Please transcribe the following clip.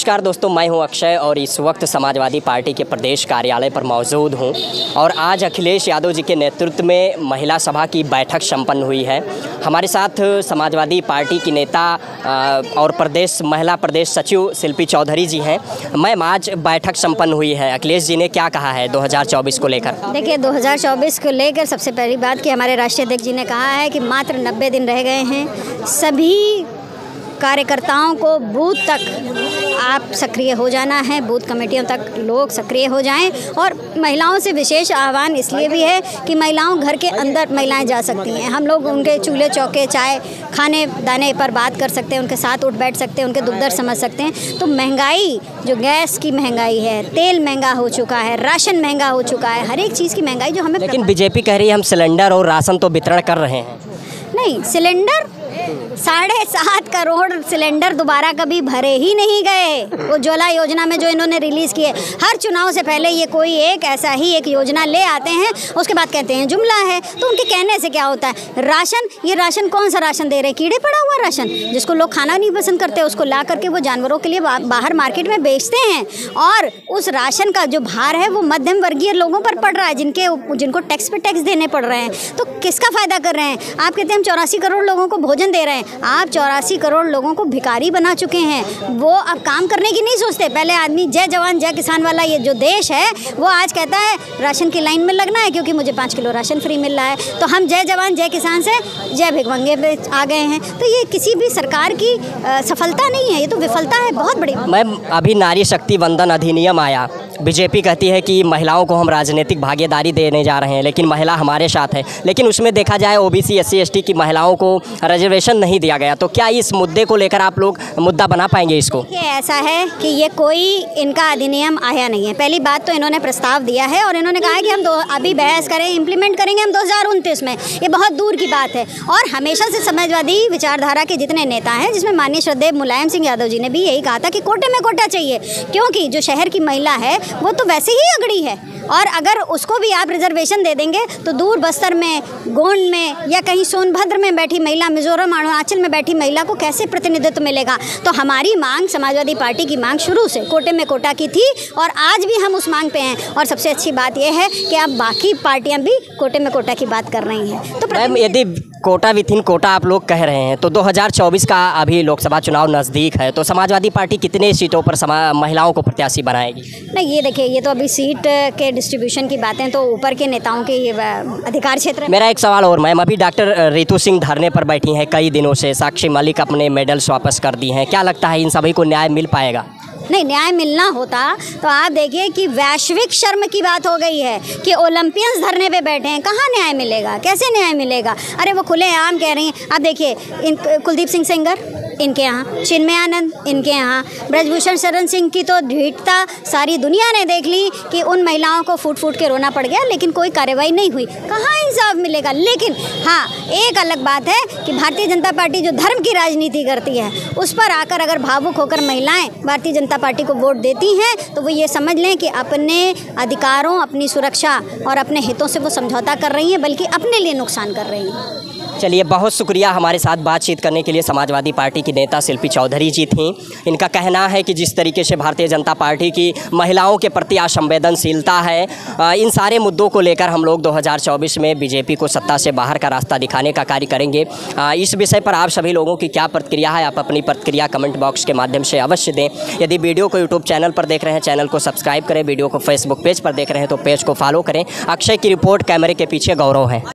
नमस्कार दोस्तों, मैं हूं अक्षय और इस वक्त समाजवादी पार्टी के प्रदेश कार्यालय पर मौजूद हूं और आज अखिलेश यादव जी के नेतृत्व में महिला सभा की बैठक संपन्न हुई है। हमारे साथ समाजवादी पार्टी की नेता और महिला प्रदेश सचिव शिल्पी चौधरी जी हैं। मैम, आज बैठक संपन्न हुई है, अखिलेश जी ने क्या कहा है 2024 को लेकर? देखिए, 2024 को लेकर सबसे पहली बात कि हमारे राष्ट्रीय अध्यक्ष जी ने कहा है कि मात्र 90 दिन रह गए हैं। सभी कार्यकर्ताओं को बूथ तक आप सक्रिय हो जाना है, बूथ कमेटियों तक लोग सक्रिय हो जाएं। और महिलाओं से विशेष आह्वान इसलिए भी है कि महिलाओं घर के अंदर महिलाएं जा सकती हैं। हम लोग उनके चूल्हे चौके, चाय, खाने दाने पर बात कर सकते हैं, उनके साथ उठ बैठ सकते हैं, उनके दुख दर्द समझ सकते हैं। तो महंगाई, जो गैस की महंगाई है, तेल महंगा हो चुका है, राशन महंगा हो चुका है, हर एक चीज़ की महंगाई जो हमें। लेकिन बीजेपी कह रही है हम सिलेंडर और राशन तो वितरण कर रहे हैं। नहीं, सिलेंडर 7.5 करोड़ सिलेंडर दोबारा कभी भरे ही नहीं गए। वो ज्वाला योजना में जो इन्होंने रिलीज़ किए, हर चुनाव से पहले ये कोई एक ऐसा ही एक योजना ले आते हैं, उसके बाद कहते हैं जुमला है। तो उनके कहने से क्या होता है? राशन, ये राशन कौन सा राशन दे रहे हैं? कीड़े पड़ा हुआ राशन, जिसको लोग खाना नहीं पसंद करते, उसको ला करके वो जानवरों के लिए बाहर मार्केट में बेचते हैं। और उस राशन का जो भार है वो मध्यम वर्गीय लोगों पर पड़ रहा है, जिनको टैक्स पे टैक्स देने पड़ रहे हैं। तो किसका फ़ायदा कर रहे हैं? आप कहते हैं हम 84 करोड़ लोगों को भोजन दे रहे हैं। आप 84 करोड़ लोगों को भिखारी बना चुके हैं। वो अब काम करने की नहीं सोचते। पहले आदमी जय जवान जय किसान वाला ये जो देश है, वो आज कहता है राशन की लाइन में लगना है क्योंकि मुझे 5 किलो राशन फ्री मिल रहा है। तो हम जय जवान जय किसान से जय भिखमंगे पे आ गए हैं। तो ये किसी भी सरकार की सफलता नहीं है, ये तो विफलता है बहुत बड़ी। मैम, अभी नारी शक्ति वंदन अधिनियम आया, बीजेपी कहती है कि महिलाओं को हम राजनीतिक भागीदारी देने जा रहे हैं, लेकिन महिला हमारे साथ है। लेकिन उसमें देखा जाए ओबीसी SC ST की महिलाओं को रिजर्वेशन नहीं दिया गया। तो क्या इस मुद्दे को लेकर आप लोग मुद्दा बना पाएंगे इसको? ये ऐसा है कि ये कोई इनका अधिनियम आया नहीं है। पहली बात तो इन्होंने प्रस्ताव दिया है और इन्होंने कहा है कि हम अभी बहस करें, इम्प्लीमेंट करेंगे हम 2029 में। ये बहुत दूर की बात है। और हमेशा से समाजवादी विचारधारा के जितने नेता हैं, जिसमें माननीय श्रद्धेय मुलायम सिंह यादव जी ने भी यही कहा था कि कोटे में कोटा चाहिए, क्योंकि जो शहर की महिला है वो तो वैसे ही अगड़ी है। और अगर उसको भी आप रिजर्वेशन दे देंगे तो दूर बस्तर में, गोंड में या कहीं सोनभद्र में बैठी महिला, मिजोरम, अरुणाचल में बैठी महिला को कैसे प्रतिनिधित्व मिलेगा? तो हमारी मांग, समाजवादी पार्टी की मांग शुरू से कोटे में कोटा की थी और आज भी हम उस मांग पे हैं। और सबसे अच्छी बात यह है कि अब बाकी पार्टियां भी कोटे में कोटा की बात कर रही हैं। तो मैम, यदि कोटा विथिन कोटा आप लोग कह रहे हैं तो 2024 का अभी लोकसभा चुनाव नज़दीक है, तो समाजवादी पार्टी कितने सीटों पर महिलाओं को प्रत्याशी बनाएगी? नहीं, ये देखिए, ये तो अभी सीट के डिस्ट्रीब्यूशन की बातें तो ऊपर के नेताओं के अधिकार क्षेत्र। मेरा एक सवाल और मैम, अभी डॉक्टर रितु सिंह धरने पर बैठी हैं कई दिनों से, साक्षी मलिक अपने मेडल्स वापस कर दी हैं। क्या लगता है इन सभी को न्याय मिल पाएगा? नहीं, न्याय मिलना होता तो आप देखिए कि वैश्विक शर्म की बात हो गई है कि ओलंपियंस धरने पे बैठे हैं। कहाँ न्याय मिलेगा? कैसे न्याय मिलेगा? अरे वो खुलेआम कह रही हैं। आप देखिए, कुलदीप सिंह सेंगर इनके यहाँ, चिन्मय आनंद इनके यहाँ, ब्रजभूषण शरण सिंह की तो ढीठता सारी दुनिया ने देख ली कि उन महिलाओं को फूट फूट के रोना पड़ गया, लेकिन कोई कार्रवाई नहीं हुई। कहाँ इंसाफ मिलेगा? लेकिन हाँ, एक अलग बात है कि भारतीय जनता पार्टी जो धर्म की राजनीति करती है, उस पर आकर अगर भावुक होकर महिलाएं भारतीय जनता पार्टी को वोट देती हैं तो वो ये समझ लें कि अपने अधिकारों, अपनी सुरक्षा और अपने हितों से वो समझौता कर रही हैं, बल्कि अपने लिए नुकसान कर रही हैं। चलिए, बहुत शुक्रिया हमारे साथ बातचीत करने के लिए। समाजवादी पार्टी की नेता शिल्पी चौधरी जी थीं। इनका कहना है कि जिस तरीके से भारतीय जनता पार्टी की महिलाओं के प्रति असंवेदनशीलता है, इन सारे मुद्दों को लेकर हम लोग 2024 में बीजेपी को सत्ता से बाहर का रास्ता दिखाने का कार्य करेंगे। इस विषय पर आप सभी लोगों की क्या प्रतिक्रिया है, आप अपनी प्रतिक्रिया कमेंट बॉक्स के माध्यम से अवश्य दें। यदि वीडियो को यूट्यूब चैनल पर देख रहे हैं, चैनल को सब्सक्राइब करें। वीडियो को फेसबुक पेज पर देख रहे हैं तो पेज को फॉलो करें। अक्षय की रिपोर्ट, कैमरे के पीछे गौरव है।